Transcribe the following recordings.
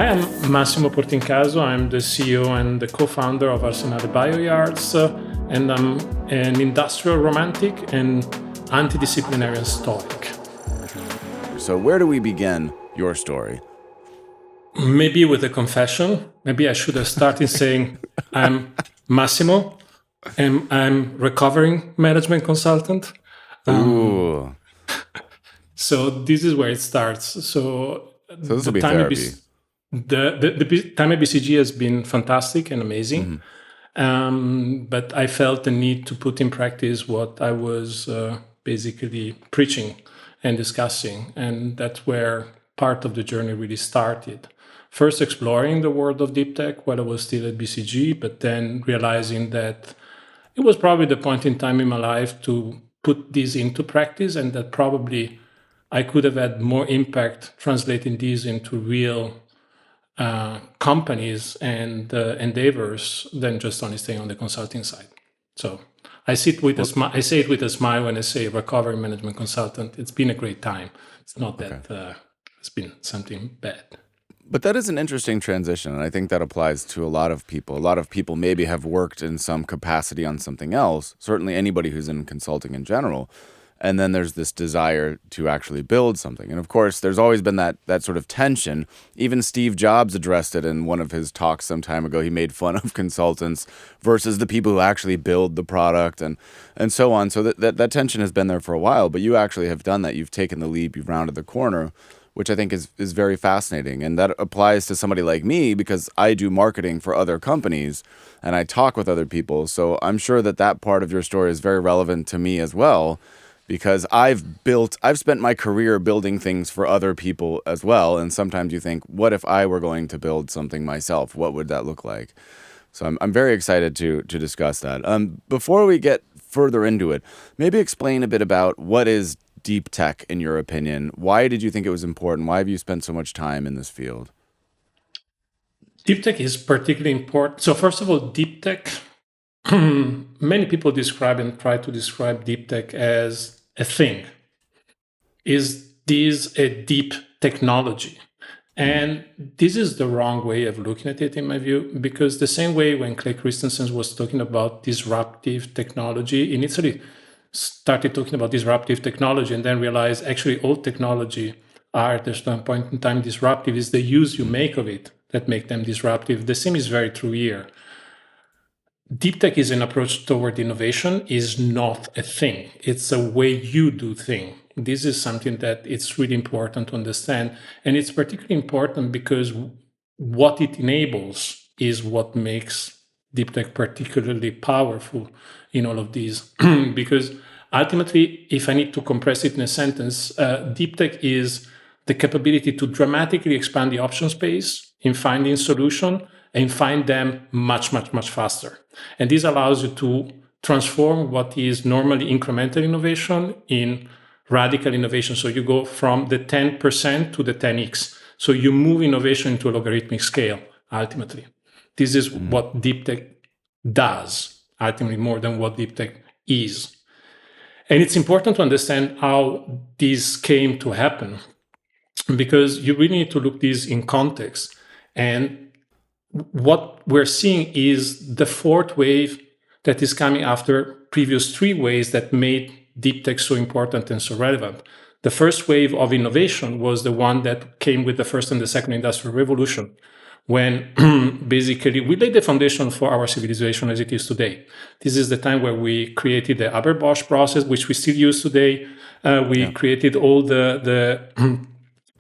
I am Massimo Portincaso. I'm the CEO and the co-founder of Arsenale BioYards, and I'm an industrial romantic and anti-disciplinarian Stoic. So where do we begin your story? Maybe with a confession. Maybe I should have started saying I'm Massimo and I'm recovering management consultant. Ooh. So this is where it starts. So this will be therapy. The time at BCG has been fantastic and amazing. But I felt the need to put in practice what I was basically preaching and discussing. And that's where part of the journey really started. First, exploring the world of deep tech while I was still at BCG, but then realizing that it was probably the point in time in my life to put this into practice, and that probably I could have had more impact translating these into real companies and endeavors than just only staying on the consulting side. So I say it with a smile when I say recovery management consultant. It's been a great time. It's not that it's been something bad. But that is an interesting transition, and I think that applies to a lot of people. A lot of people maybe have worked in some capacity on something else, certainly anybody who's in consulting in general. And then there's this desire to actually build something. And of course, there's always been that sort of tension. Even Steve Jobs addressed it in one of his talks some time ago. He made fun of consultants versus the people who actually build the product and so on. So that tension has been there for a while, but you actually have done that. You've taken the leap, you've rounded the corner, which I think is very fascinating. And that applies to somebody like me because I do marketing for other companies and I talk with other people. So I'm sure that part of your story is very relevant to me as well, because I've spent my career building things for other people as well. And sometimes you think, what if I were going to build something myself? What would that look like? So I'm very excited to discuss that. Before we get further into it, maybe explain a bit about what is deep tech in your opinion. Why did you think it was important? Why have you spent so much time in this field? Deep tech is particularly important. So first of all, deep tech, many people describe and try to describe deep tech as a thing. Is this a deep technology? And this is the wrong way of looking at it, in my view, because the same way when Clay Christensen was talking about disruptive technology, initially started talking about disruptive technology and then realized actually all technology are at a certain point in time disruptive. Is the use you make of it that make them disruptive. The same is very true here. Deep tech is an approach toward innovation, is not a thing. It's a way you do things. This is something that it's really important to understand. And it's particularly important because what it enables is what makes deep tech particularly powerful in all of these. Because ultimately, if I need to compress it in a sentence, deep tech is the capability to dramatically expand the option space in finding solution and find them much, much, much faster. And this allows you to transform what is normally incremental innovation in radical innovation. So you go from the 10% to the 10x. So you move innovation into a logarithmic scale, ultimately. This is what deep tech does, ultimately, more than what deep tech is. And it's important to understand how this came to happen, because you really need to look this in context. And what we're seeing is the fourth wave that is coming after previous three waves that made deep tech so important and so relevant. The first wave of innovation was the one that came with the first and the second industrial revolution, when basically we laid the foundation for our civilization as it is today. This is the time where we created the Haber-Bosch process, which we still use today. We created all the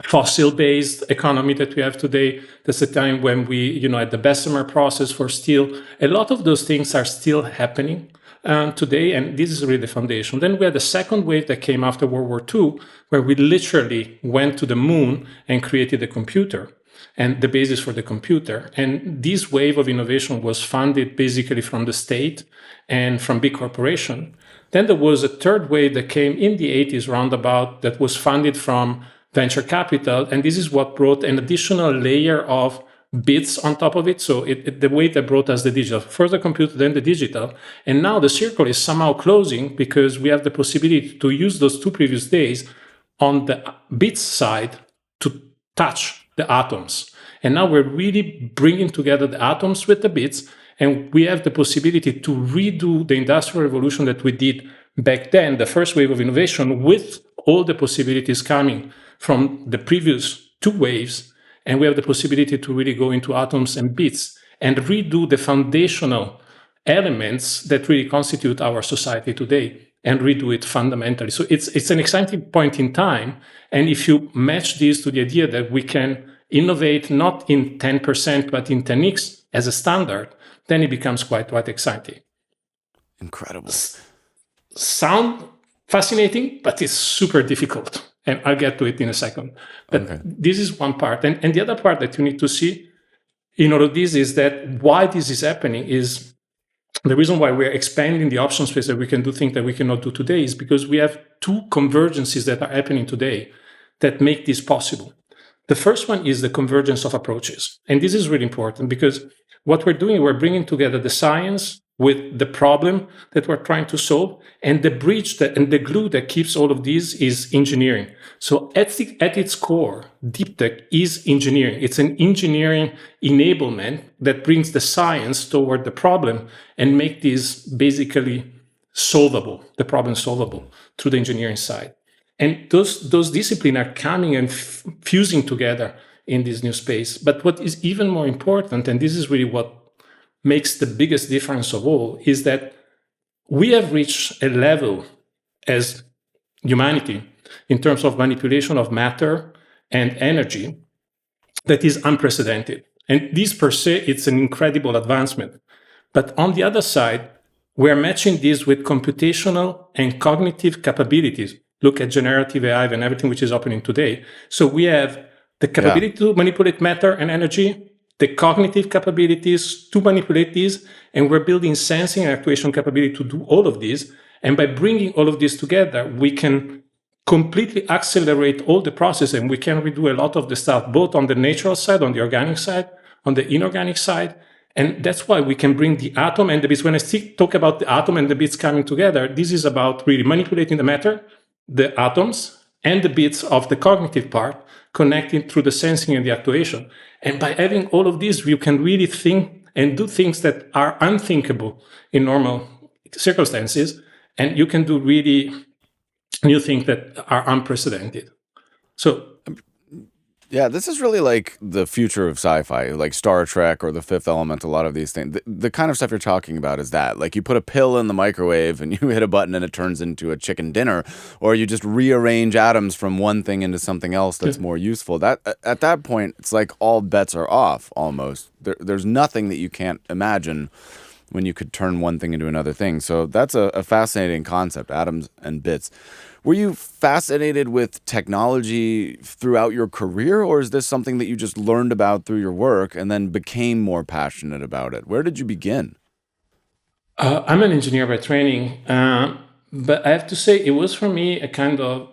fossil-based economy that we have today. That's the time when we, had the Bessemer process for steel. A lot of those things are still happening today, and this is really the foundation. Then we had the second wave that came after World War II, where we literally went to the moon and created a computer and the basis for the computer. And this wave of innovation was funded basically from the state and from big corporation. Then there was a third wave that came in the 80s roundabout that was funded from venture capital. And this is what brought an additional layer of bits on top of it. So the way that brought us the digital, first the computer, then the digital. And now the circle is somehow closing because we have the possibility to use those two previous days on the bits side to touch the atoms. And now we're really bringing together the atoms with the bits, and we have the possibility to redo the industrial revolution that we did back then, the first wave of innovation, with all the possibilities coming from the previous two waves. And we have the possibility to really go into atoms and bits and redo the foundational elements that really constitute our society today and redo it fundamentally. So it's an exciting point in time. And if you match this to the idea that we can innovate not in 10%, but in 10x as a standard, then it becomes quite exciting. Incredible. Sound fascinating, but it's super difficult. And I'll get to it in a second. But Okay. this is one part. And the other part that you need to see in all of this is that why this is happening is the reason why we're expanding the option space that we can do things that we cannot do today is because we have two convergences that are happening today that make this possible. The first one is the convergence of approaches. And this is really important because what we're doing, we're bringing together the science with the problem that we're trying to solve, and the bridge that, and the glue that keeps all of these is engineering. So at its core, deep tech is engineering. It's an engineering enablement that brings the science toward the problem and make this basically solvable, the problem solvable through the engineering side. And those disciplines are coming and fusing together in this new space. But what is even more important, and this is really what makes the biggest difference of all, is that we have reached a level as humanity in terms of manipulation of matter and energy that is unprecedented. And this per se, it's an incredible advancement. But on the other side, we're matching this with computational and cognitive capabilities. Look at generative AI and everything which is happening today. So we have the capability to manipulate matter and energy, the cognitive capabilities to manipulate these, and we're building sensing and actuation capability to do all of this. And by bringing all of this together, we can completely accelerate all the process, and we can redo a lot of the stuff, both on the natural side, on the organic side, on the inorganic side. And that's why we can bring the atom and the bits. When I talk about the atom and the bits coming together, this is about really manipulating the matter, the atoms, and the bits of the cognitive part, connecting through the sensing and the actuation. And by having all of this, you can really think and do things that are unthinkable in normal circumstances. And you can do really new things that are unprecedented. So, Yeah, this is really like the future of sci-fi, like Star Trek or The Fifth Element. A lot of these things, the kind of stuff you're talking about is that, like, you put a pill in the microwave and you hit a button and it turns into a chicken dinner, or you just rearrange atoms from one thing into something else that's more useful. That at that point, it's like all bets are off almost. There's nothing that you can't imagine when you could turn one thing into another thing. So that's a fascinating concept, atoms and bits. Were you fascinated with technology throughout your career, or is this something that you just learned about through your work and then became more passionate about it? Where did you begin? I'm an engineer by training, but I have to say it was for me a kind of,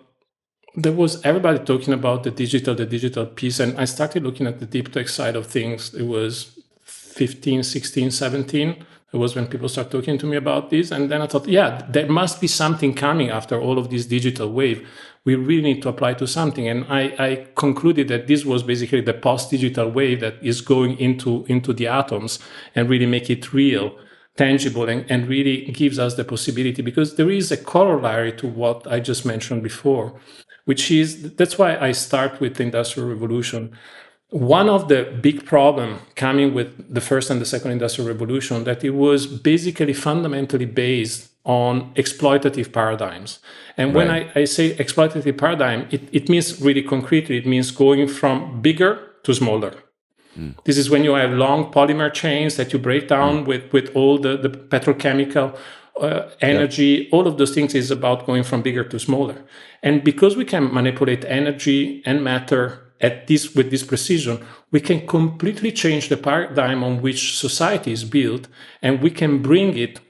there was everybody talking about the digital piece, and I started looking at the deep tech side of things. It was 15, 16, 17. It was when people started talking to me about this. And then I thought, yeah, there must be something coming after all of this digital wave. We really need to apply to something. And I concluded that this was basically the post-digital wave that is going into the atoms and really make it real, tangible, and really gives us the possibility, because there is a corollary to what I just mentioned before, which is, that's why I start with the Industrial Revolution. One of the big problems coming with the first and the second industrial revolution, that it was basically fundamentally based on exploitative paradigms. And when I say exploitative paradigm, it means really concretely, it means going from bigger to smaller. This is when you have long polymer chains that you break down with all the petrochemical energy. All of those things is about going from bigger to smaller. And because we can manipulate energy and matter with this precision, we can completely change the paradigm on which society is built, and we can bring it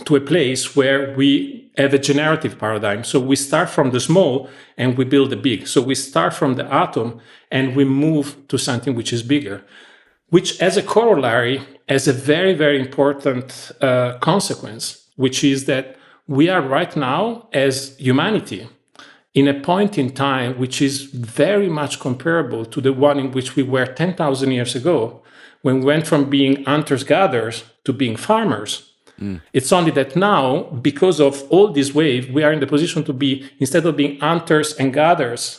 to a place where we have a generative paradigm. So we start from the small and we build the big. So we start from the atom and we move to something which is bigger, which as a corollary has a very, very important consequence, which is that we are right now as humanity in a point in time which is very much comparable to the one in which we were 10,000 years ago, when we went from being hunters-gatherers to being farmers. It's only that now, because of all this wave, we are in the position to be, instead of being hunter-gatherers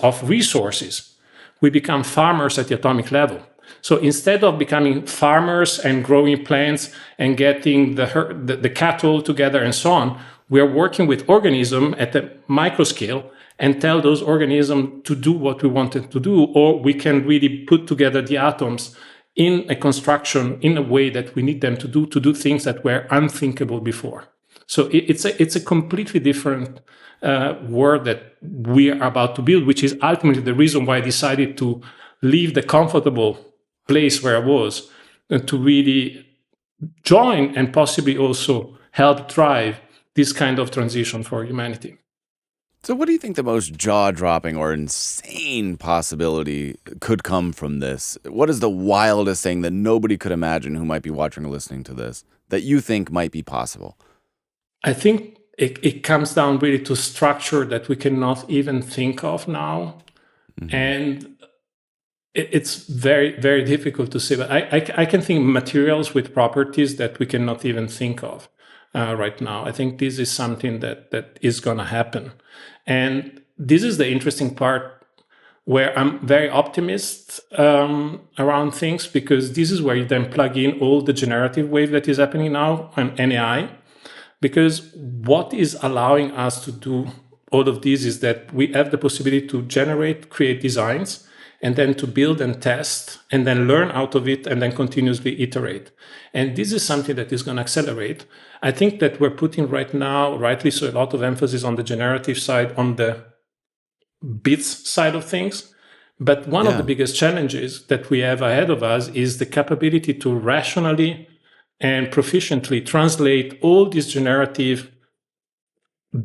of resources, we become farmers at the atomic level. So instead of becoming farmers and growing plants and getting the cattle together and so on, we are working with organisms at the micro scale and tell those organisms to do what we want them to do, or we can really put together the atoms in a construction in a way that we need them to do things that were unthinkable before. So it's a completely different world that we are about to build, which is ultimately the reason why I decided to leave the comfortable place where I was and to really join and possibly also help drive this kind of transition for humanity. So, what do you think the most jaw-dropping or insane possibility could come from this? What is the wildest thing that nobody could imagine who might be watching or listening to this that you think might be possible? I think it comes down really to structure that we cannot even think of now. Mm-hmm. And it's very, very difficult to say. But I can think materials with properties that we cannot even think of right now. I think this is something that is going to happen. And this is the interesting part where I'm very optimist around things, because this is where you then plug in all the generative wave that is happening now on AI. Because what is allowing us to do all of this is that we have the possibility to create designs, and then to build and test, and then learn out of it, and then continuously iterate. And this is something that is going to accelerate. I think that we're putting right now, rightly so, a lot of emphasis on the generative side, on the bits side of things. But one of the biggest challenges that we have ahead of us is the capability to rationally and proficiently translate all these generative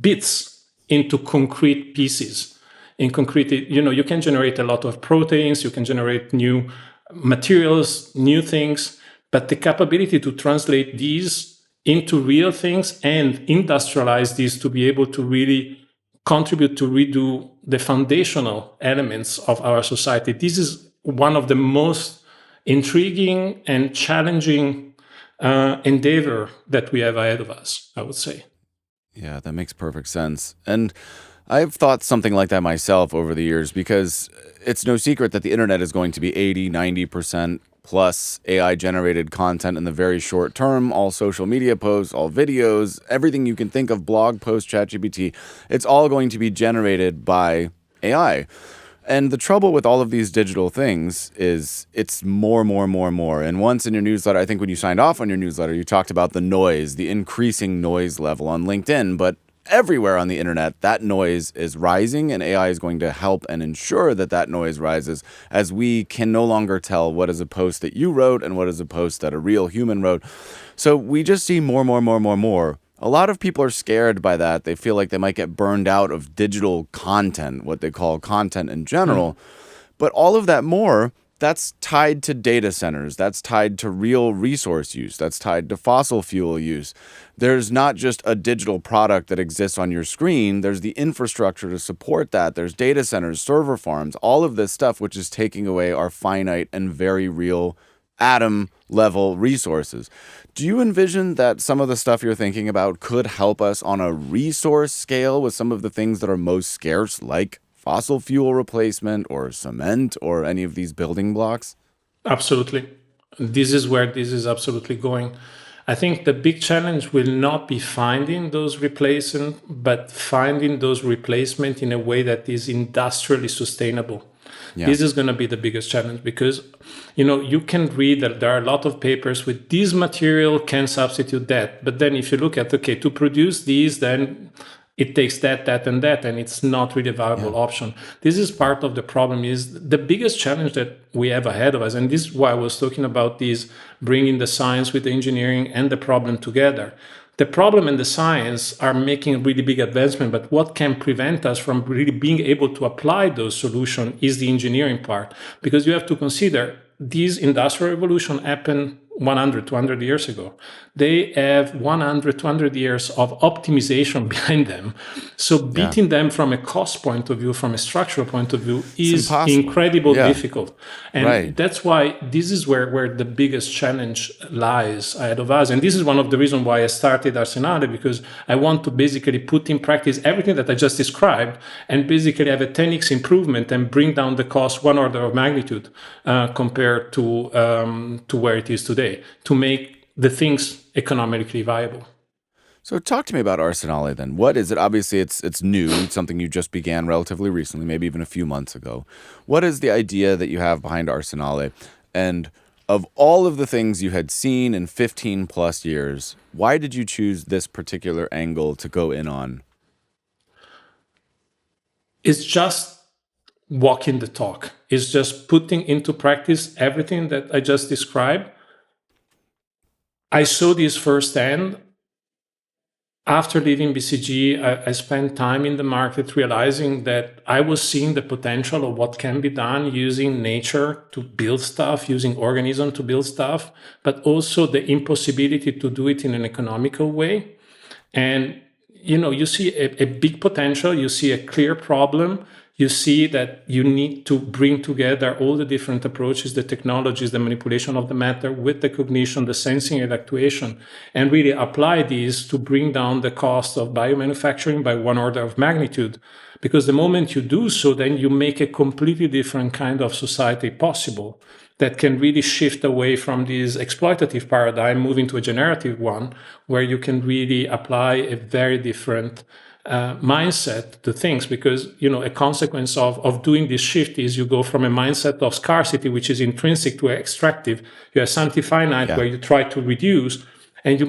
bits into concrete pieces. In concrete, you can generate a lot of proteins, you can generate new materials, new things, but the capability to translate these into real things and industrialize these to be able to really contribute to redo the foundational elements of our society. This is one of the most intriguing and challenging endeavor that we have ahead of us, I would say. Yeah, that makes perfect sense. And I've thought something like that myself over the years, because it's no secret that the internet is going to be 80, 90% plus AI generated content in the very short term. All social media posts, all videos, everything you can think of, blog posts, ChatGPT, it's all going to be generated by AI. And the trouble with all of these digital things is it's more. And once in your newsletter, I think when you signed off on your newsletter, you talked about the noise, the increasing noise level on LinkedIn, but everywhere on the internet, that noise is rising, and AI is going to help and ensure that noise rises, as we can no longer tell what is a post that you wrote and what is a post that a real human wrote. So we just see more. A lot of people are scared by that. They feel like they might get burned out of digital content, what they call content in general. But all of that more, that's tied to data centers. That's tied to real resource use. That's tied to fossil fuel use. There's not just a digital product that exists on your screen. There's the infrastructure to support that. There's data centers, server farms, all of this stuff, which is taking away our finite and very real atom level resources. Do you envision that some of the stuff you're thinking about could help us on a resource scale with some of the things that are most scarce, like fossil fuel replacement or cement or any of these building blocks? Absolutely. This is where this is absolutely going. I think the big challenge will not be finding those replacement, but finding those replacement in a way that is industrially sustainable. Yeah. This is going to be the biggest challenge, because you can read that there are a lot of papers with this material can substitute that. But then if you look at, to produce these, then it takes that, and that, and it's not really a viable option. This is part of the problem. Is the biggest challenge that we have ahead of us. And this is why I was talking about this, bringing the science with the engineering and the problem together. The problem and the science are making really big advancement, but what can prevent us from really being able to apply those solutions is the engineering part. Because you have to consider this industrial revolution happened 100, 200 years ago. They have 100, 200 years of optimization behind them. So Yeah. beating them from a cost point of view, from a structural point of view, It's is impossible. incredibly Yeah. difficult. And Right. that's why this is where the biggest challenge lies ahead of us. And this is one of the reasons why I started Arsenale, because I want to basically put in practice everything that I just described and basically have a 10x improvement and bring down the cost one order of magnitude compared to where it is today, to make the things economically viable. So talk to me about Arsenale then. What is it? Obviously, it's new. It's something you just began relatively recently, maybe even a few months ago. What is the idea that you have behind Arsenale? And of all of the things you had seen in 15 plus years, why did you choose this particular angle to go in on? It's just walking the talk. It's just putting into practice everything that I just described. I saw this firsthand. After leaving BCG, I spent time in the market realizing that I was seeing the potential of what can be done using nature to build stuff, using organisms to build stuff, but also the impossibility to do it in an economical way. And you see a big potential, you see a clear problem, you see that you need to bring together all the different approaches, the technologies, the manipulation of the matter with the cognition, the sensing and actuation, and really apply these to bring down the cost of biomanufacturing by one order of magnitude. Because the moment you do so, then you make a completely different kind of society possible that can really shift away from this exploitative paradigm, moving to a generative one, where you can really apply a very different mindset to things. Because a consequence of doing this shift is you go from a mindset of scarcity, which is intrinsic to extractive. You have something finite Yeah. where you try to reduce, and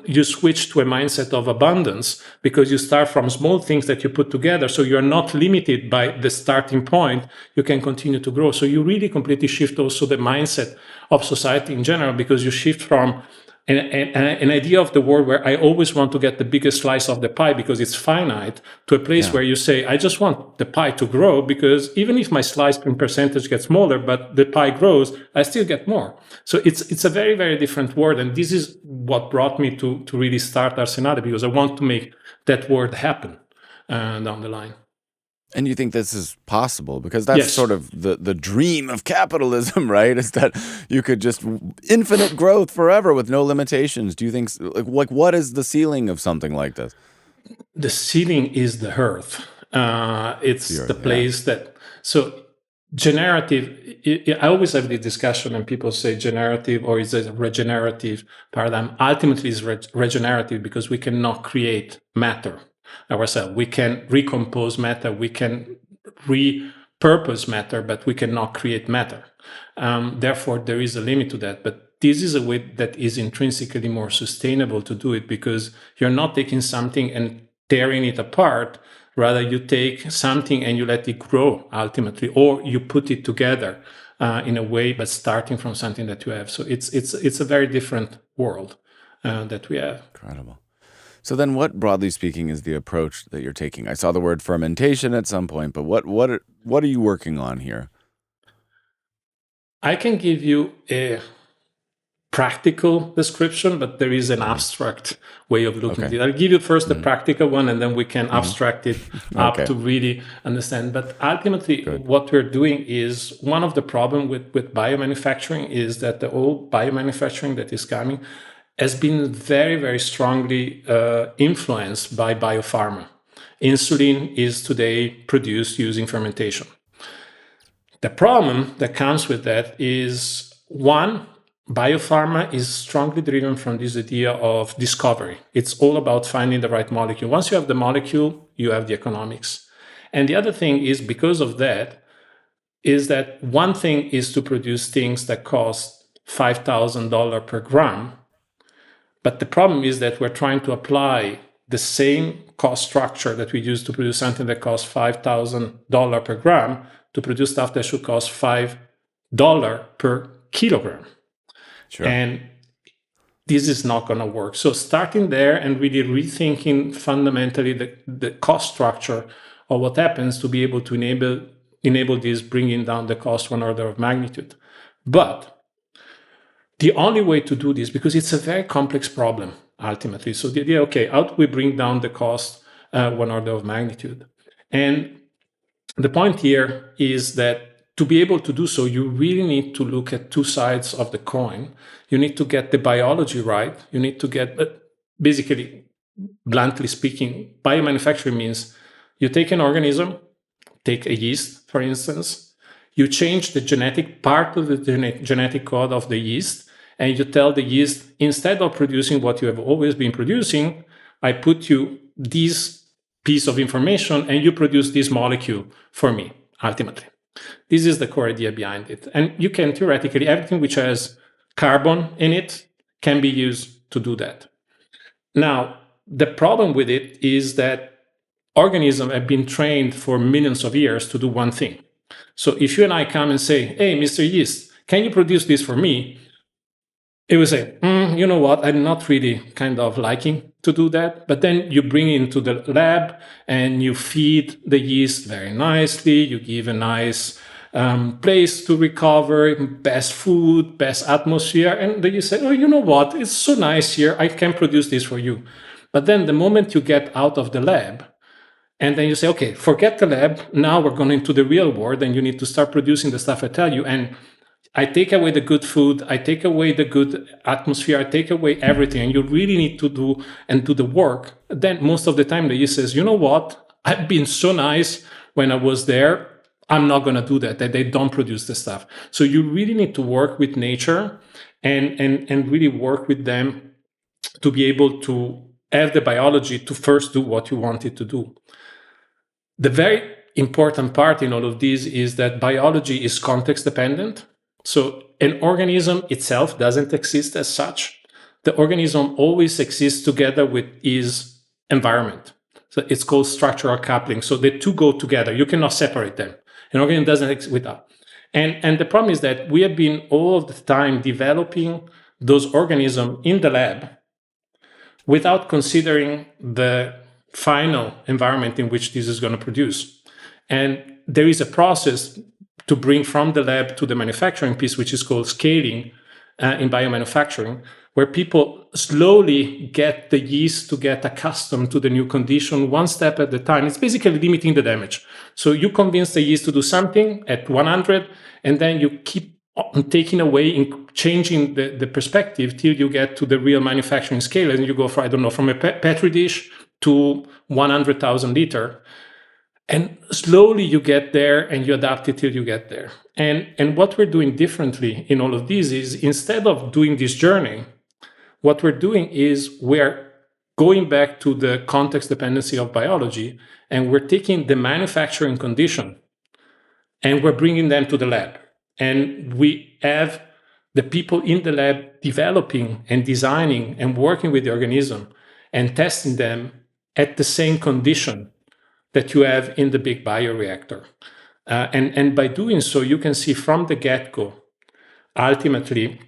you switch to a mindset of abundance because you start from small things that you put together. So you're not limited by the starting point. You can continue to grow. So you really completely shift also the mindset of society in general, because you shift from an idea of the world where I always want to get the biggest slice of the pie because it's finite, to a place Yeah. where you say, I just want the pie to grow, because even if my slice in percentage gets smaller, but the pie grows, I still get more. So it's a very, very different world. And this is what brought me to really start Arsenale, because I want to make that world happen down the line. And you think this is possible? Because that's sort Yes. of the dream of capitalism, right? Is that you could just infinite growth forever with no limitations. Do you think, like what is the ceiling of something like this? The ceiling is the earth. The It's the earth, yeah. place that, so generative, I always have this discussion and people say generative or is it a regenerative paradigm. Ultimately it's regenerative, because we cannot create matter ourselves. We can recompose matter, we can repurpose matter, but we cannot create matter. Therefore there is a limit to that. But this is a way that is intrinsically more sustainable to do it, because you're not taking something and tearing it apart. Rather, you take something and you let it grow ultimately, or you put it together in a way, but starting from something that you have. So it's a very different world that we have. Incredible. So then what, broadly speaking, is the approach that you're taking? I saw the word fermentation at some point, but what are you working on here? I can give you a practical description, but there is an Okay. abstract way of looking at Okay. it. I'll give you first the Hmm. practical one, and then we can Hmm. abstract it up Okay. to really understand. But ultimately, Good. what we're doing is, one of the problem with biomanufacturing is that the old biomanufacturing that is coming has been very, very strongly influenced by biopharma. Insulin is today produced using fermentation. The problem that comes with that is, one, biopharma is strongly driven from this idea of discovery. It's all about finding the right molecule. Once you have the molecule, you have the economics. And the other thing is, because of that, is that one thing is to produce things that cost $5,000 per gram. But the problem is that we're trying to apply the same cost structure that we use to produce something that costs $5,000 per gram to produce stuff that should cost $5 per kilogram. Sure. And this is not going to work. So starting there and really rethinking fundamentally the cost structure of what happens to be able to enable this, bringing down the cost one order of magnitude. But The only way to do this, because it's a very complex problem ultimately. So the idea, okay, how do we bring down the cost one order of magnitude? And the point here is that to be able to do so, you really need to look at two sides of the coin. You need to get the biology right. You need to get, basically, bluntly speaking, biomanufacturing means you take an organism, take a yeast, for instance, you change the genetic part of the genetic code of the yeast, and you tell the yeast, instead of producing what you have always been producing, I put you this piece of information and you produce this molecule for me, ultimately. This is the core idea behind it. And you can theoretically, everything which has carbon in it can be used to do that. Now, the problem with it is that organisms have been trained for millions of years to do one thing. So if you and I come and say, hey, Mr. Yeast, can you produce this for me? It will say, you know what, I'm not really kind of liking to do that. But then you bring it into the lab and you feed the yeast very nicely. You give a nice place to recover, best food, best atmosphere. And then you say, oh, you know what, it's so nice here. I can produce this for you. But then the moment you get out of the lab, and then you say, okay, forget the lab. Now we're going into the real world and you need to start producing the stuff I tell you. And I take away the good food. I take away the good atmosphere. I take away everything. And you really need to do the work. Then most of the time the yeast says, you know what? I've been so nice when I was there. I'm not going to do that. That they don't produce the stuff. So you really need to work with nature and really work with them to be able to have the biology to first do what you want it to do. The very important part in all of this is that biology is context dependent. So an organism itself doesn't exist as such. The organism always exists together with its environment. So it's called structural coupling. So the two go together. You cannot separate them. An organism doesn't exist without. And the problem is that we have been all the time developing those organisms in the lab without considering the final environment in which this is going to produce. And there is a process to bring from the lab to the manufacturing piece, which is called scaling in biomanufacturing, where people slowly get the yeast to get accustomed to the new condition one step at a time. It's basically limiting the damage. So you convince the yeast to do something at 100, and then you keep taking away and changing the perspective till you get to the real manufacturing scale. And you go for, I don't know, from a petri dish to 100,000 liter. And slowly you get there and you adapt it till you get there. And what we're doing differently in all of these is, instead of doing this journey, what we're doing is we're going back to the context dependency of biology, and we're taking the manufacturing condition and we're bringing them to the lab. And we have the people in the lab developing and designing and working with the organism and testing them at the same condition that you have in the big bioreactor. And by doing so, you can see from the get-go, ultimately,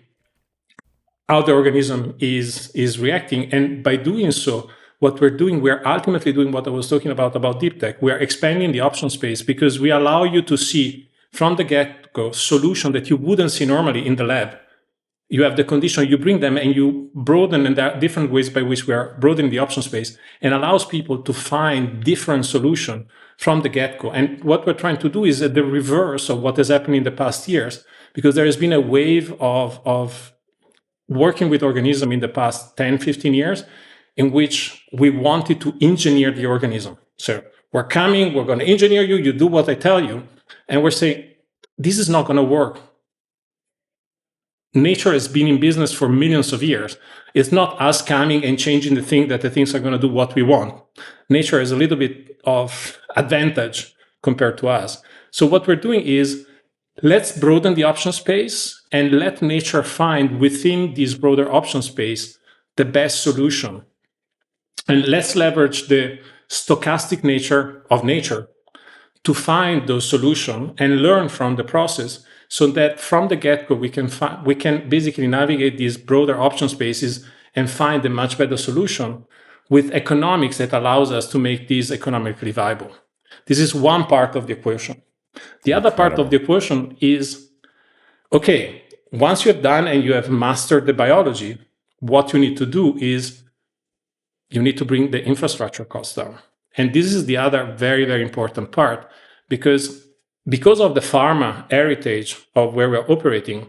how the organism is reacting. And by doing so, what we're doing, we're ultimately doing what I was talking about deep tech. We are expanding the option space because we allow you to see from the get-go solution that you wouldn't see normally in the lab. You have the condition, you bring them and you broaden, and there are different ways by which we are broadening the option space, and allows people to find different solution from the get-go. And what we're trying to do is the reverse of what has happened in the past years, because there has been a wave of working with organism in the past 10, 15 years, in which we wanted to engineer the organism. So we're coming, we're going to engineer you, you do what I tell you. And we're saying, this is not going to work. Nature has been in business for millions of years. It's not us coming and changing the thing that the things are going to do what we want. Nature has a little bit of advantage compared to us. So what we're doing is, let's broaden the option space and let nature find within this broader option space the best solution. And let's leverage the stochastic nature of nature to find those solutions and learn from the process, so that from the get-go we can basically navigate these broader option spaces and find a much better solution with economics that allows us to make these economically viable. This is one part of the equation. The other part of the equation is, okay, once you have done and you have mastered the biology, what you need to do is you need to bring the infrastructure costs down. And this is the other very, very important part, because of the pharma heritage of where we're operating,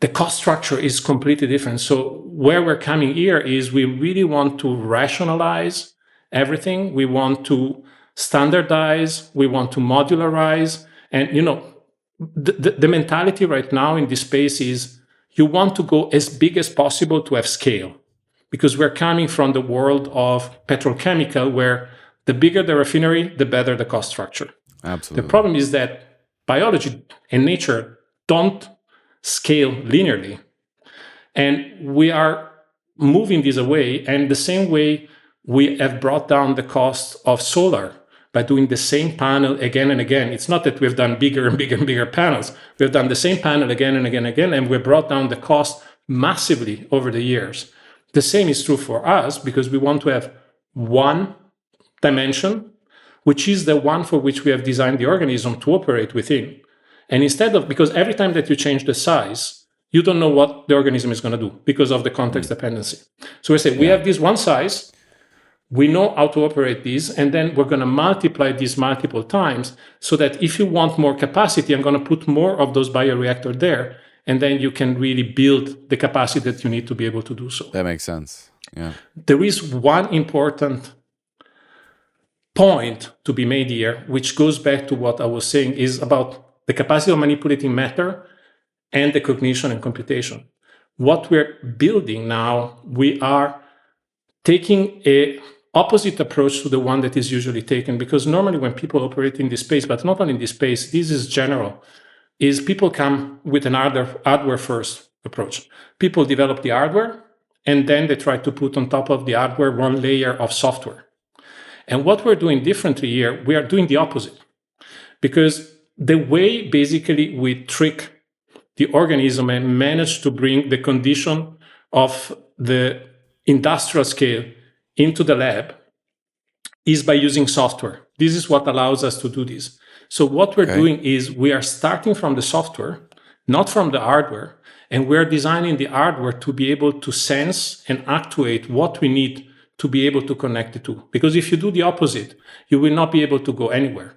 the cost structure is completely different. So where we're coming here is we really want to rationalize everything. We want to standardize. We want to modularize. And, the mentality right now in this space is you want to go as big as possible to have scale, because we're coming from the world of petrochemical, where the bigger the refinery, the better the cost structure. The Absolutely. problem is that biology and nature don't scale linearly. And we are moving this away. And the same way we have brought down the cost of solar by doing the same panel again and again. It's not that we've done bigger and bigger and bigger panels. We've done the same panel again and again and again, and we've brought down the cost massively over the years. The same is true for us, because we want to have one dimension, which is the one for which we have designed the organism to operate within. And instead of, because every time that you change the size, you don't know what the organism is going to do because of the context dependency. So we say, we have this one size, we know how to operate these, and then we're going to multiply these multiple times, so that if you want more capacity, I'm going to put more of those bioreactors there, and then you can really build the capacity that you need to be able to do so. That makes sense. Yeah. There is one important point to be made here, which goes back to what I was saying, is about the capacity of manipulating matter and the cognition and computation. What we're building now, we are taking a opposite approach to the one that is usually taken, because normally when people operate in this space, but not only in this space, this is general, is people come with an hardware first approach. People develop the hardware, and then they try to put on top of the hardware one layer of software. And what we're doing differently here, we are doing the opposite, because the way basically we trick the organism and manage to bring the condition of the industrial scale into the lab is by using software. This is what allows us to do this. So what we're doing is we are starting from the software, not from the hardware, and we're designing the hardware to be able to sense and actuate what we need to be able to connect the two. Because if you do the opposite, you will not be able to go anywhere,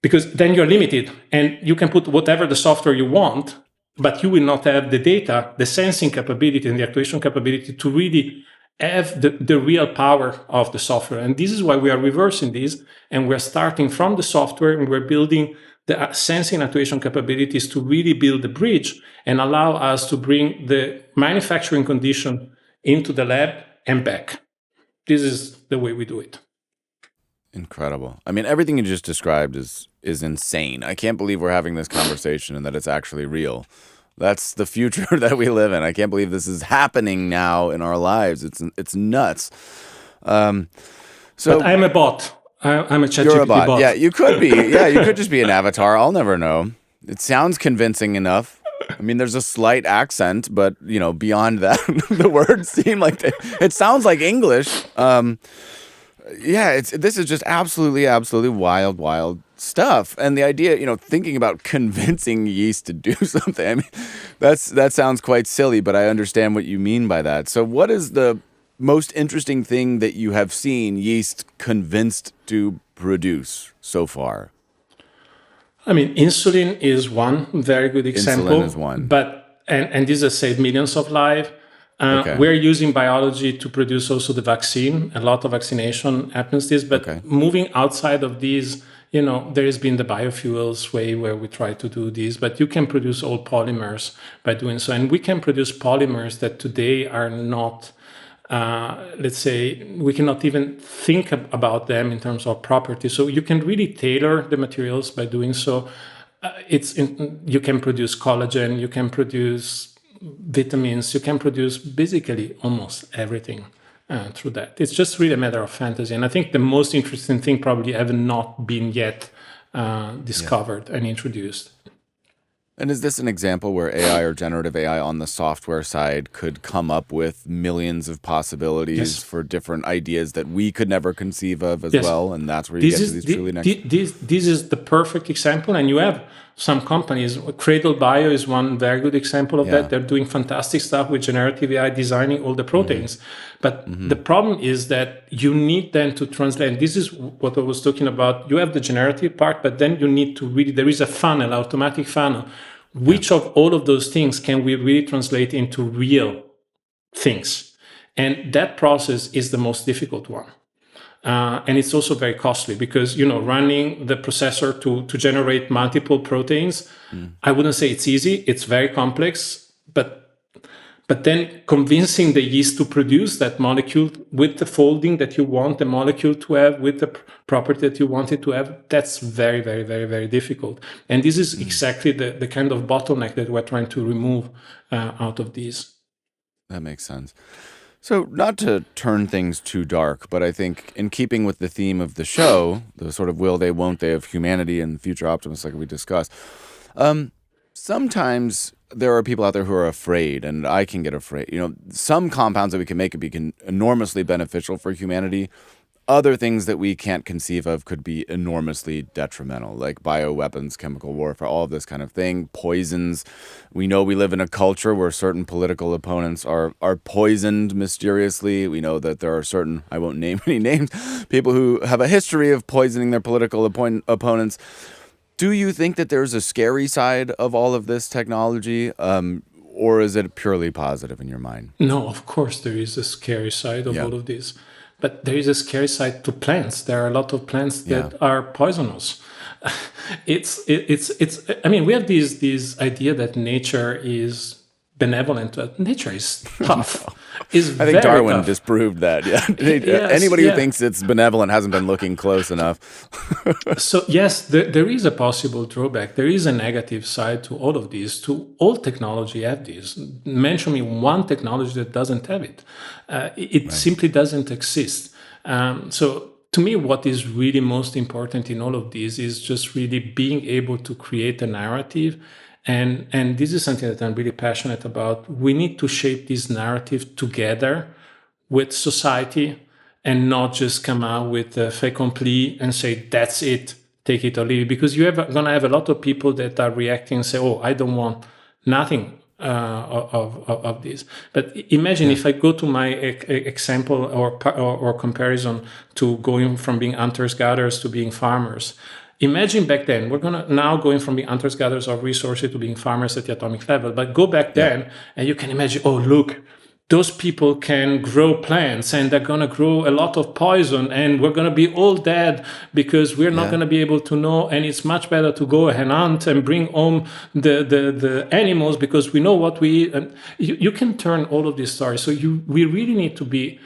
because then you're limited and you can put whatever the software you want, but you will not have the data, the sensing capability and the actuation capability to really have the real power of the software. And this is why we are reversing this, and we're starting from the software, and we're building the sensing and actuation capabilities to really build the bridge and allow us to bring the manufacturing condition into the lab and back. This is the way we do it. Incredible. I mean, everything you just described is insane. I can't believe we're having this conversation and that it's actually real. That's the future that we live in. I can't believe this is happening now in our lives. It's nuts. So but I'm a bot. I'm a ChatGPT you're a bot. bot. Yeah, you could be. Yeah, you could just be an avatar. I'll never know. It sounds convincing enough. I mean, there's a slight accent, but beyond that, the words seem like it sounds like English. Yeah, this is just absolutely wild stuff. And the idea, thinking about convincing yeast to do something, I mean, that sounds quite silly, but I understand what you mean by that. So what is the most interesting thing that you have seen yeast convinced to produce so far? I mean, insulin is one very good example. Insulin is one. But and this has saved millions of lives. We're using biology to produce also the vaccine. A lot of vaccination happens this, but moving outside of these, there has been the biofuels way where we try to do this, but you can produce all polymers by doing so. And we can produce polymers that today are not, let's say, we cannot even think about them in terms of properties. So you can really tailor the materials by doing so. You can produce collagen, you can produce vitamins, you can produce basically almost everything through that. It's just really a matter of fantasy. And I think the most interesting thing probably have not been yet discovered and introduced. And is this an example where AI or generative AI on the software side could come up with millions of possibilities for different ideas that we could never conceive of as well? And that's where you get to these truly next... This is the perfect example. And you have some companies. Cradle Bio is one very good example of that. Yeah. They're doing fantastic stuff with generative AI, designing all the proteins. But the problem is that you need then to translate. And this is what I was talking about. You have the generative part, but then you need to really, there is a funnel, automatic funnel. Which of all of those things can we really translate into real things? And that process is the most difficult one. And it's also very costly because, running the processor to generate multiple proteins, I wouldn't say it's easy. It's very complex, but then convincing the yeast to produce that molecule with the folding that you want the molecule to have, with the property that you want it to have, that's very, very, very, very difficult. And this is exactly the kind of bottleneck that we're trying to remove out of these. That makes sense. So, not to turn things too dark, but I think in keeping with the theme of the show, the sort of will they, won't they of humanity and future optimists, like we discussed, sometimes there are people out there who are afraid, and I can get afraid. Some compounds that we can make could be enormously beneficial for humanity. Other things that we can't conceive of could be enormously detrimental, like bioweapons, chemical warfare, all of this kind of thing, poisons. We know we live in a culture where certain political opponents are poisoned mysteriously. We know that there are certain, I won't name any names, people who have a history of poisoning their political opponents. Do you think that there's a scary side of all of this technology, or is it purely positive in your mind? No, of course there is a scary side of all of this. But there is a scary side to plants. There are a lot of plants that are poisonous. It's. I mean, we have this idea that nature is benevolent. But nature is tough. I think Darwin tough. Disproved that. Yeah. Yes, Anybody who thinks it's benevolent hasn't been looking close enough. So yes, there is a possible drawback. There is a negative side to all of these. To all technology have this. Mention me one technology that doesn't have it. It simply doesn't exist. So to me, what is really most important in all of these is just really being able to create a narrative. And this is something that I'm really passionate about. We need to shape this narrative together with society, and not just come out with a fait accompli and say, that's it, take it or leave it. Because you're going to have a lot of people that are reacting and say, oh, I don't want nothing of this. But imagine if I go to my example or comparison to going from being hunters-gatherers to being farmers. Imagine back then, we're now going from being hunters-gatherers of resources to being farmers at the atomic level. But go back then and you can imagine, oh, look, those people can grow plants and they're going to grow a lot of poison and we're going to be all dead because we're not going to be able to know. And it's much better to go and hunt and bring home the animals because we know what we eat. And you can turn all of these stories. So we really need to be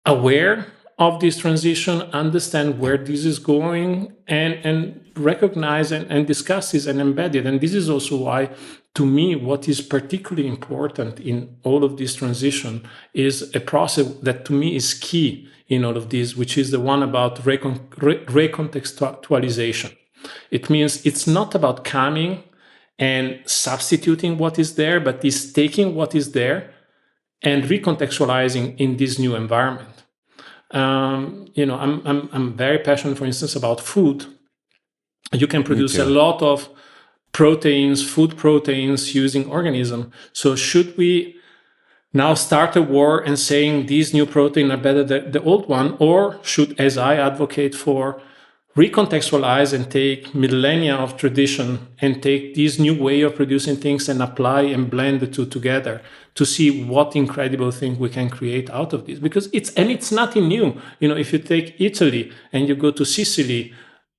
aware of this transition, understand where this is going, and recognize and discuss this and embed it. And this is also why, to me, what is particularly important in all of this transition is a process that to me is key in all of this, which is the one about recontextualization. It means it's not about coming and substituting what is there, but it's taking what is there and recontextualizing in this new environment. I'm very passionate, for instance, about food. You can produce a lot of proteins, food proteins using organism. So should we now start a war and saying these new proteins are better than the old one, or should, as I advocate for, recontextualize and take millennia of tradition and take this new way of producing things and apply and blend the two together to see what incredible thing we can create out of this? Because it's nothing new. If you take Italy and you go to Sicily,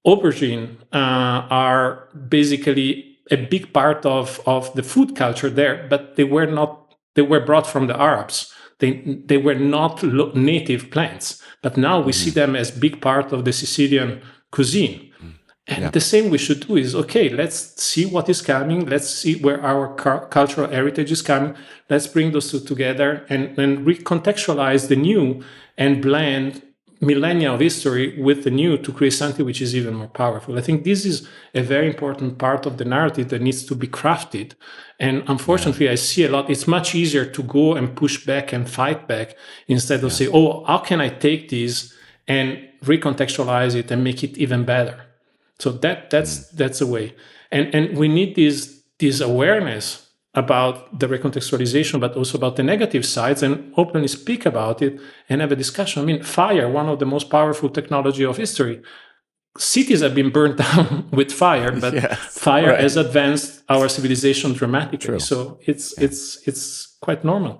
aubergine are basically a big part of the food culture there, but they were brought from the Arabs. They were not native plants, but now we see them as big part of the Sicilian cuisine. And the same we should do is, okay, let's see what is coming. Let's see where our cultural heritage is coming. Let's bring those two together and recontextualize the new and blend millennia of history with the new to create something which is even more powerful. I think this is a very important part of the narrative that needs to be crafted. And unfortunately, I see a lot. It's much easier to go and push back and fight back instead of say, oh, how can I take this and recontextualize it and make it even better? So Mm. that's a way. And we need this awareness about the recontextualization, but also about the negative sides, and openly speak about it and have a discussion. I mean, fire, one of the most powerful technology of history. Cities have been burnt down with fire, but Yes, fire right. has advanced our civilization dramatically. True. So Yeah. it's quite normal.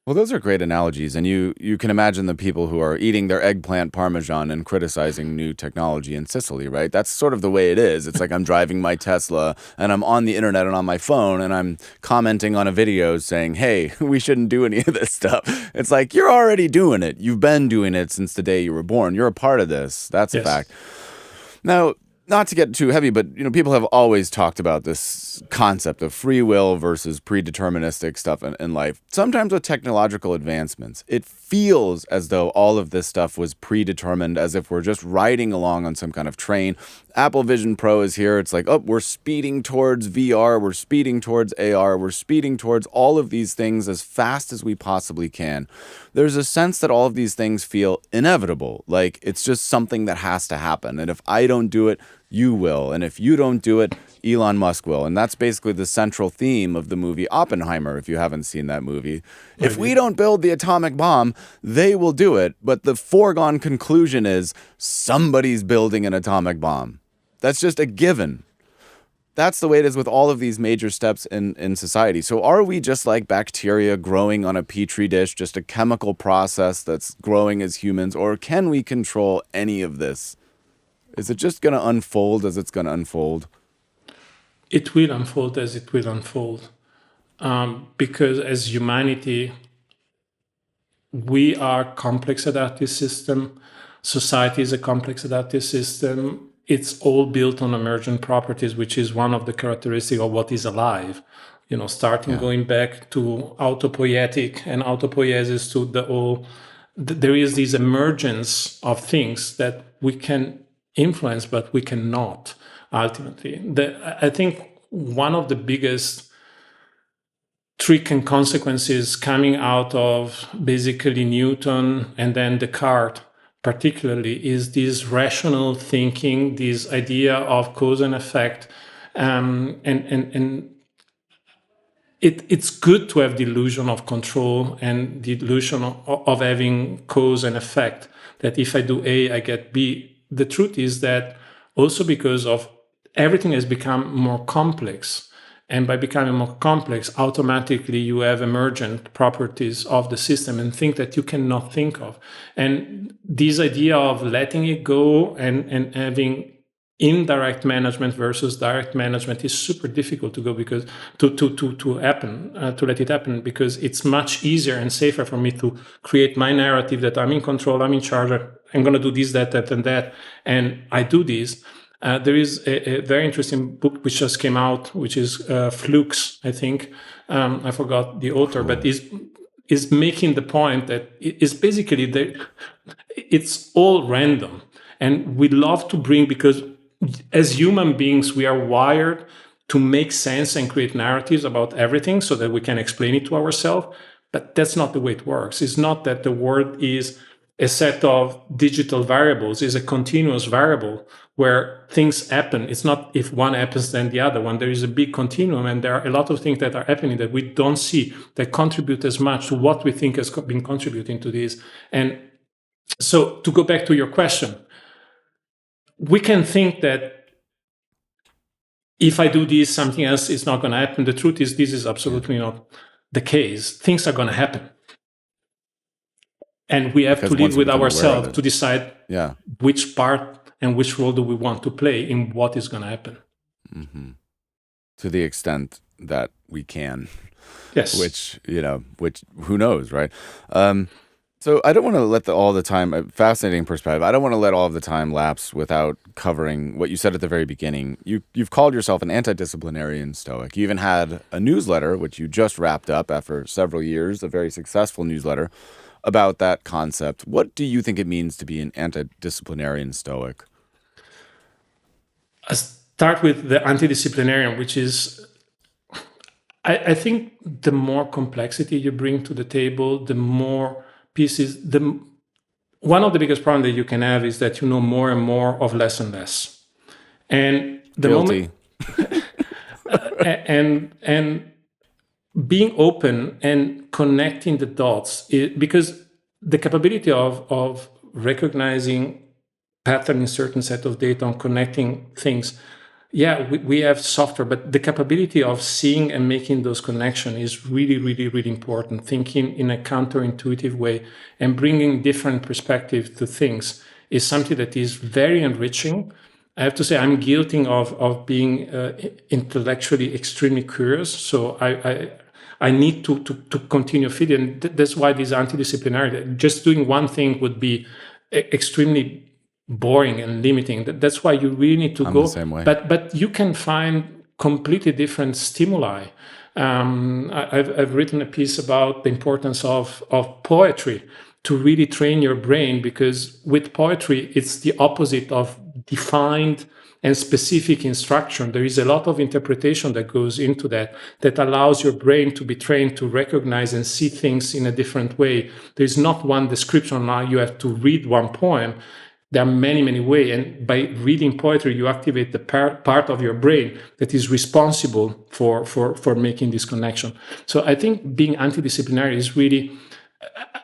Well, those are great analogies, and you can imagine the people who are eating their eggplant parmesan and criticizing new technology in Sicily, right? That's sort of the way it is. It's like I'm driving my Tesla and I'm on the internet and on my phone and I'm commenting on a video saying, "Hey, we shouldn't do any of this stuff." It's like you're already doing it. You've been doing it since the day you were born. You're a part of this. That's a Yes. fact. Now, not to get too heavy, but people have always talked about this concept of free will versus predeterministic stuff in life. Sometimes with technological advancements, it feels as though all of this stuff was predetermined, as if we're just riding along on some kind of train. Apple Vision Pro is here. It's like, oh, we're speeding towards VR, we're speeding towards AR, we're speeding towards all of these things as fast as we possibly can. There's a sense that all of these things feel inevitable, like it's just something that has to happen. And if I don't do it, you will. And if you don't do it, Elon Musk will. And that's basically the central theme of the movie Oppenheimer, if you haven't seen that movie. I If we did. don't build the atomic bomb, they will do it. But the foregone conclusion is somebody's building an atomic bomb. That's just a given. That's the way it is with all of these major steps in society. So are we just like bacteria growing on a petri dish, just a chemical process that's growing as humans? Or can we control any of this? Is it just going to unfold as it's going to unfold? It will unfold as it will unfold. Because as humanity, we are complex adaptive system. Society is a complex adaptive system. It's all built on emergent properties, which is one of the characteristics of what is alive. Starting Yeah. going back to autopoietic and autopoiesis to the whole, there is this emergence of things that we can influence, but we cannot ultimately. I think one of the biggest trick and consequences coming out of basically Newton and then Descartes, particularly, is this rational thinking, this idea of cause and effect. And it's good to have the illusion of control and the illusion of having cause and effect, that if I do A, I get B. The truth is that also because of everything has become more complex. And by becoming more complex, automatically you have emergent properties of the system and things that you cannot think of. And this idea of letting it go and having indirect management versus direct management is super difficult to go, because to happen, to let it happen, because it's much easier and safer for me to create my narrative that I'm in control, I'm in charge, I'm going to do this, that, and that, and I do this. There is a very interesting book which just came out, which is Flukes, I think. I forgot the author, but Cool. is making the point that it's basically it's all random, and we love to bring, because as human beings we are wired to make sense and create narratives about everything so that we can explain it to ourselves. But that's not the way it works. It's not that the world is a set of digital variables, is a continuous variable where things happen. It's not if one happens then the other one. There is a big continuum, and there are a lot of things that are happening that we don't see that contribute as much to what we think has been contributing to this. And so to go back to your question, we can think that if I do this, something else is not going to happen. The truth is, this is Yeah. absolutely not the case. Things are going to happen. And we have to Because live once we with become aware of ourselves it. to decide Yeah. which part and which role do we want to play in what is going to happen. Hmm. To the extent that we can, Yes. which who knows, right? So I don't want to let all the time, a fascinating perspective. I don't want to let all of the time lapse without covering what you said at the very beginning. You've called yourself an anti-disciplinarian Stoic. You even had a newsletter, which you just wrapped up after several years, a very successful newsletter about that concept. What do you think it means to be an anti-disciplinarian Stoic? I start with the anti-disciplinarian, which is, I think the more complexity you bring to the table, the more pieces, one of the biggest problems that you can have is that you know more and more of less and less. And the Guilty. moment and being open and connecting the dots, because the capability of recognizing pattern in certain set of data and connecting things, yeah, we have software, but the capability of seeing and making those connections is really, really, really important. Thinking in a counterintuitive way and bringing different perspective to things is something that is very enriching. I have to say I'm guilty of being intellectually extremely curious. So I need to continue feeding. That's why this antidisciplinary, just doing one thing would be extremely boring and limiting. That's why you really need to I'm the go. same way. But you can find completely different stimuli. I've written a piece about the importance of poetry to really train your brain, because with poetry, it's the opposite of defined and specific instruction. There is a lot of interpretation that goes into that, that allows your brain to be trained to recognize and see things in a different way. There's not one description. Now you have to read one poem. There are many, many ways. And by reading poetry, you activate the part of your brain that is responsible for making this connection. So I think being antidisciplinary is really,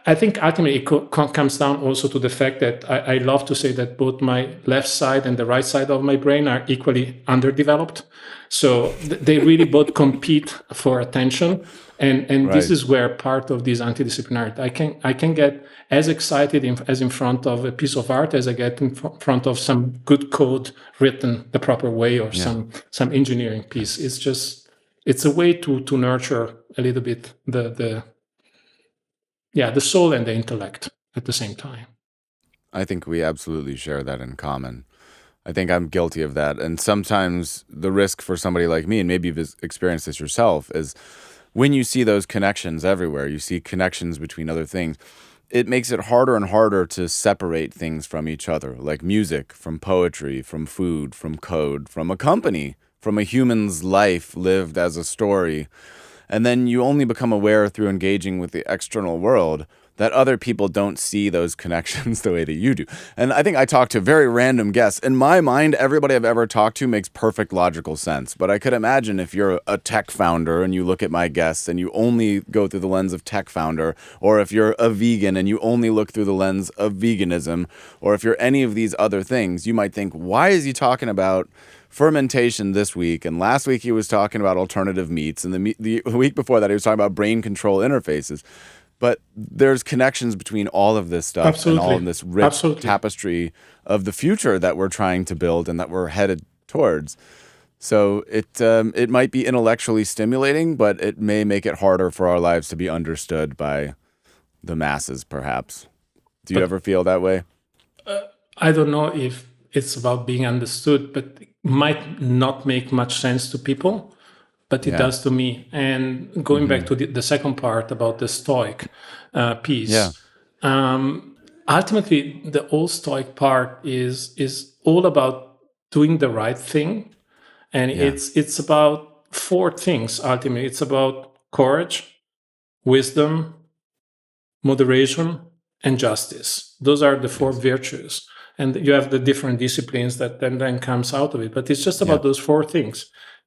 I think ultimately it comes down also to the fact that I love to say that both my left side and the right side of my brain are equally underdeveloped. So they really both compete for attention. And this Right. is where part of this antidisciplinarity, I can get as excited as in front of a piece of art as I get in front of some good code written the proper way, or Yeah. some engineering Yeah. piece. It's a way to nurture a little bit the soul and the intellect at the same time. I think we absolutely share that in common. I think I'm guilty of that. And sometimes the risk for somebody like me, and maybe you've experienced this yourself, is when you see those connections everywhere, you see connections between other things, it makes it harder and harder to separate things from each other, like music from poetry, from food, from code, from a company, from a human's life lived as a story. And then you only become aware through engaging with the external world that other people don't see those connections the way that you do. And I think I talked to very random guests. In my mind, everybody I've ever talked to makes perfect logical sense. But I could imagine if you're a tech founder and you look at my guests and you only go through the lens of tech founder, or if you're a vegan and you only look through the lens of veganism, or if you're any of these other things, you might think, why is he talking about fermentation this week, and last week he was talking about alternative meats, and the week before that he was talking about brain control interfaces. But there's connections between all of this stuff and all of Absolutely. this rich Absolutely. tapestry of the future that we're trying to build and that we're headed towards. So it might be intellectually stimulating, but it may make it harder for our lives to be understood by the masses, perhaps. Do you But ever feel that way? I don't know if it's about being understood, but it might not make much sense to people, but it Yeah. does to me. And going back Mm-hmm. to the second part about the Stoic Yeah. piece, ultimately, the whole Stoic part is all about doing the right thing, and Yeah. it's about four things. Ultimately, it's about courage, wisdom, moderation, and justice. Those are the four Yes. virtues. And you have the different disciplines that then comes out of it. But it's just Yeah. about those four things.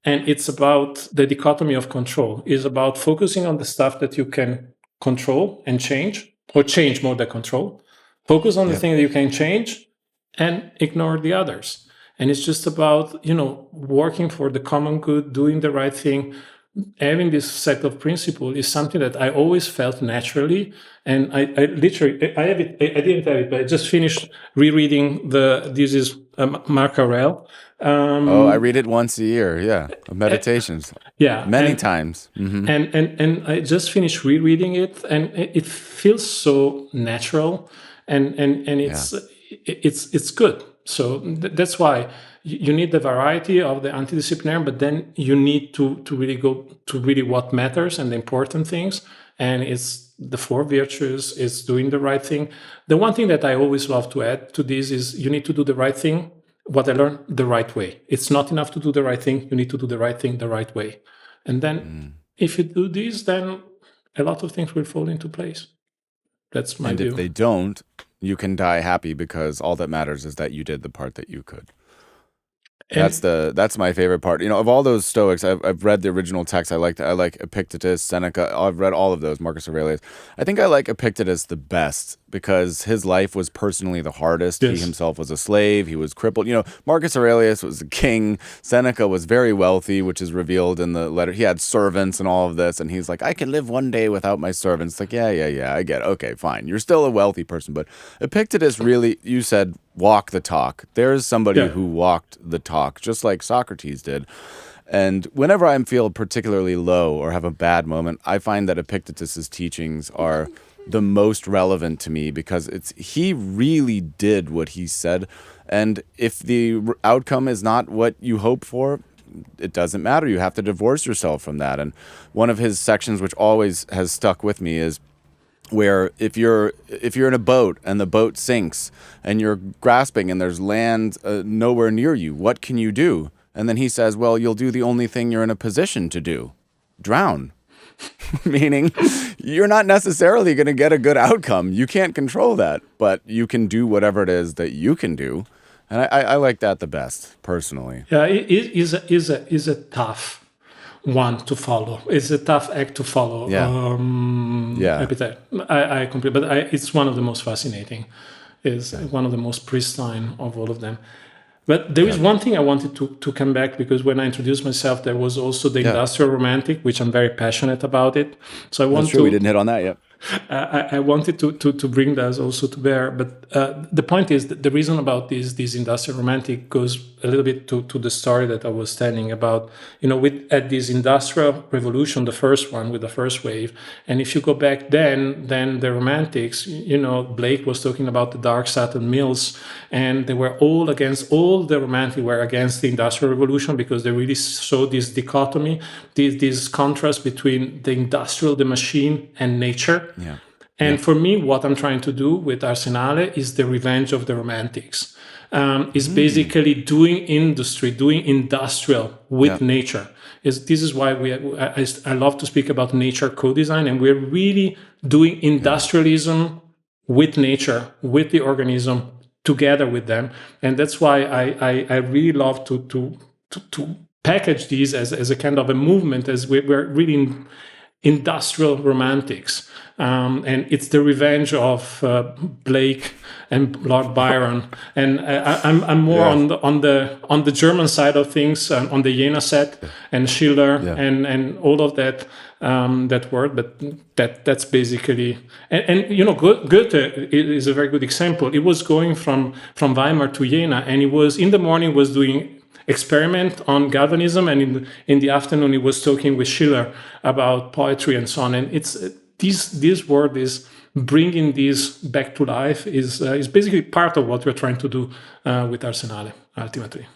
And it's about the dichotomy of control. It's about focusing on the stuff that you can control and change, or change more than control. Focus on the Yep. thing that you can change and ignore the others. And it's just about, working for the common good, doing the right thing. Having this set of principles is something that I always felt naturally, and I literally I have it. I didn't have it, but I just finished rereading this is Mark Aurel. Oh, I Um, read it once a year. Yeah. Of meditations. yeah, Many times. Mm-hmm. and I just finished rereading it, and it feels so natural, and Yeah. it's good. So that's why you need the variety of the antidisciplinary, but then you need to really go to really what matters and the important things, and it's the four virtues. Is doing the right thing. The one thing that I always love to add to this is you need to do the right thing. What I learned, the right way. It's not enough to do the right thing. You need to do the right thing the right way. And then Mm. if you do this, then a lot of things will fall into place. That's my And if view. they don't, you can die happy because all that matters is that you did the part that you could. That's And that's my favorite part. Of all those Stoics, I've read the original text. I like Epictetus, Seneca. I've read all of those. Marcus Aurelius. I think I like Epictetus the best because his life was personally the hardest. He yes, himself was a slave. He was crippled. Marcus Aurelius was a king. Seneca was very wealthy, which is revealed in the letter. He had servants and all of this, and he's like, I can live one day without my servants. Like, yeah, I get it. Okay, fine. You're still a wealthy person, but Epictetus really, you said, walk the talk. There's somebody yeah, who walked the talk, just like Socrates did. And whenever I feel particularly low or have a bad moment, I find that Epictetus's teachings are the most relevant to me because he really did what he said. And if the outcome is not what you hope for, it doesn't matter. You have to divorce yourself from that. And one of his sections, which always has stuck with me, is where if you're in a boat and the boat sinks and you're grasping and there's land nowhere near you, what can you do? And then he says, well, you'll do the only thing you're in a position to do: drown. Meaning you're not necessarily going to get a good outcome. You can't control that, but you can do whatever it is that you can do. And I like that the best, personally. yeah, it is a tough one to follow. It's a tough act to follow. Yeah. Yeah. Epithet. I completely, but it's one of the most fascinating. Is one of the most pristine of all of them. But there is Yeah. one thing I wanted to come back, because when I introduced myself, there was also the Yeah. industrial romantic, which I'm very passionate about it. So I That's want true. We to didn't hit on that yet. I wanted to bring that also to bear, but the point is that the reason about this industrial romantic goes a little bit to the story that I was telling about, with at this industrial revolution, the first one with the first wave, and if you go back then the romantics, Blake was talking about the dark Saturn mills, and they were all the romantic were against the industrial revolution because they really saw this dichotomy, this contrast between the industrial, the machine, and nature. Yeah. And for me, what I'm trying to do with Arsenale is the revenge of the romantics. Is basically doing industry, doing industrial with Yeah. nature. This is why I love to speak about nature co-design, and we're really doing Yeah. industrialism with nature, with the organism, together with them. And that's why I really love to package these as a kind of a movement, as we're really industrial romantics. And it's the revenge of Blake and Lord Byron. And I'm more Yeah. on the German side of things, on the Jena set and Schiller Yeah. and all of that that word. But that's basically and Goethe is a very good example. It was going from Weimar to Jena, and he was in the morning was doing experiment on galvanism, and in the afternoon he was talking with Schiller about poetry and so on. And it's this word is bringing this back to life is basically part of what we're trying to do with Arsenale ultimately.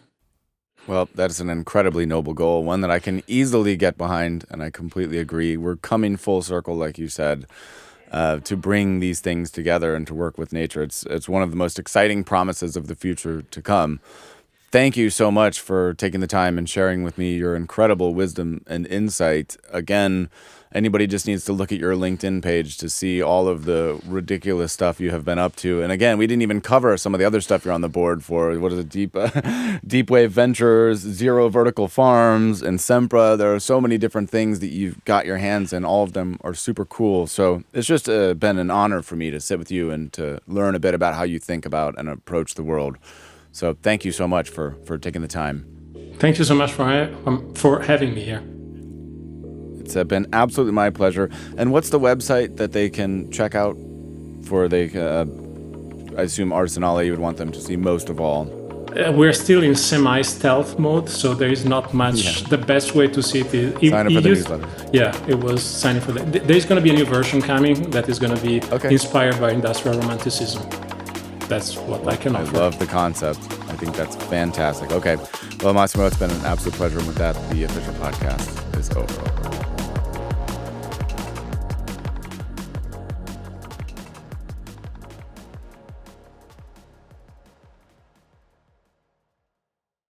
Well, that's an incredibly noble goal, one that I can easily get behind, and I completely agree. We're coming full circle, like you said, to bring these things together and to work with nature. It's one of the most exciting promises of the future to come. Thank you so much for taking the time and sharing with me your incredible wisdom and insight. Again, anybody just needs to look at your LinkedIn page to see all of the ridiculous stuff you have been up to. And again, we didn't even cover some of the other stuff you're on the board for. What is it? Deepwave Ventures, Zero Vertical Farms, and Sempra. There are so many different things that you've got your hands in. All of them are super cool. So it's just been an honor for me to sit with you and to learn a bit about how you think about and approach the world. So thank you so much for taking the time. Thank you so much for having me here. It's been absolutely my pleasure. And what's the website that they can check out for I assume Arsenale, you would want them to see most of all. We're still in semi-stealth mode, so there is not much. Yeah. The best way to see it is Sign up for the newsletter. Yeah, it was signing for that. There's going to be a new version coming that is going to be inspired by industrial romanticism. That's what I can offer. I love the concept. I think that's fantastic. Okay. Well, Massimo, it's been an absolute pleasure. And with that, the official podcast is over.